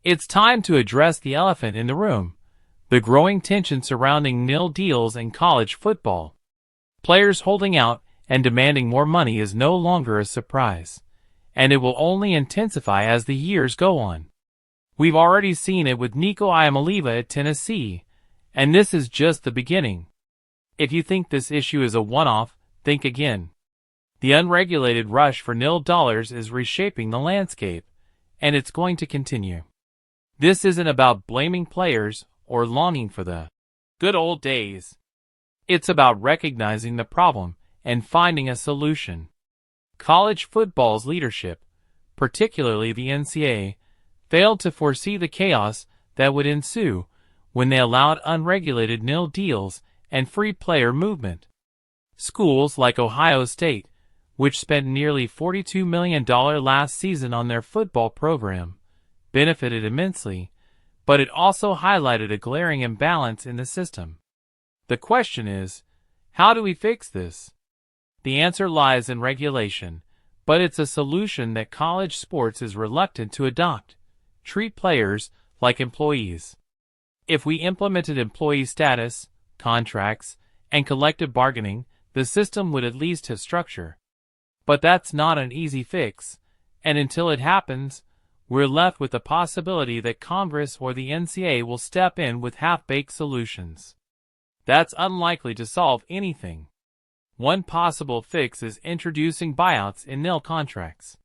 It's time to address the elephant in the room, the growing tension surrounding NIL deals in college football. Players holding out and demanding more money is no longer a surprise, and it will only intensify as the years go on. We've already seen it with Nico Iamaleava at Tennessee, and this is just the beginning. If you think this issue is a one-off, think again. The unregulated rush for NIL dollars is reshaping the landscape, and it's going to continue. This isn't about blaming players or longing for the good old days. It's about recognizing the problem and finding a solution. College football's leadership, particularly the NCAA, failed to foresee the chaos that would ensue when they allowed unregulated NIL deals and free player movement. Schools like Ohio State, which spent nearly $42 million last season on their football program, benefited immensely, but it also highlighted a glaring imbalance in the system. The question is, how do we fix this? The answer lies in regulation, but it's a solution that college sports is reluctant to adopt. Treat players like employees. If we implemented employee status, contracts, and collective bargaining, the system would at least have structure. But that's not an easy fix, and until it happens, we're left with the possibility that Congress or the NCAA will step in with half-baked solutions. That's unlikely to solve anything. One possible fix is introducing buyouts in NIL contracts.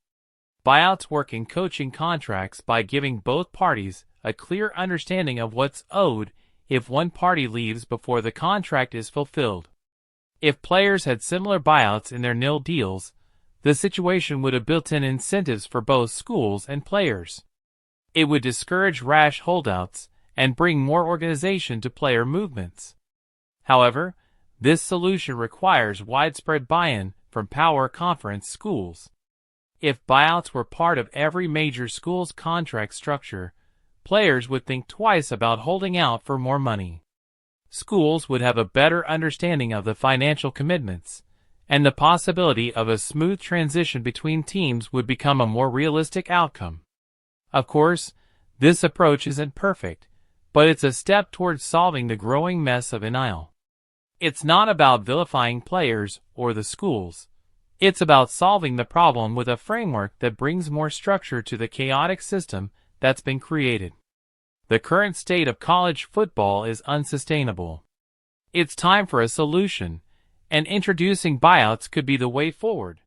Buyouts work in coaching contracts by giving both parties a clear understanding of what's owed if one party leaves before the contract is fulfilled. If players had similar buyouts in their NIL deals, the situation would have built-in incentives for both schools and players. It would discourage rash holdouts and bring more organization to player movements. However, this solution requires widespread buy-in from power conference schools. If buyouts were part of every major school's contract structure, players would think twice about holding out for more money. Schools would have a better understanding of the financial commitments, and the possibility of a smooth transition between teams would become a more realistic outcome. Of course, this approach isn't perfect, but it's a step towards solving the growing mess of NIL. It's not about vilifying players or the schools. It's about solving the problem with a framework that brings more structure to the chaotic system that's been created. The current state of college football is unsustainable. It's time for a solution, and introducing buyouts could be the way forward.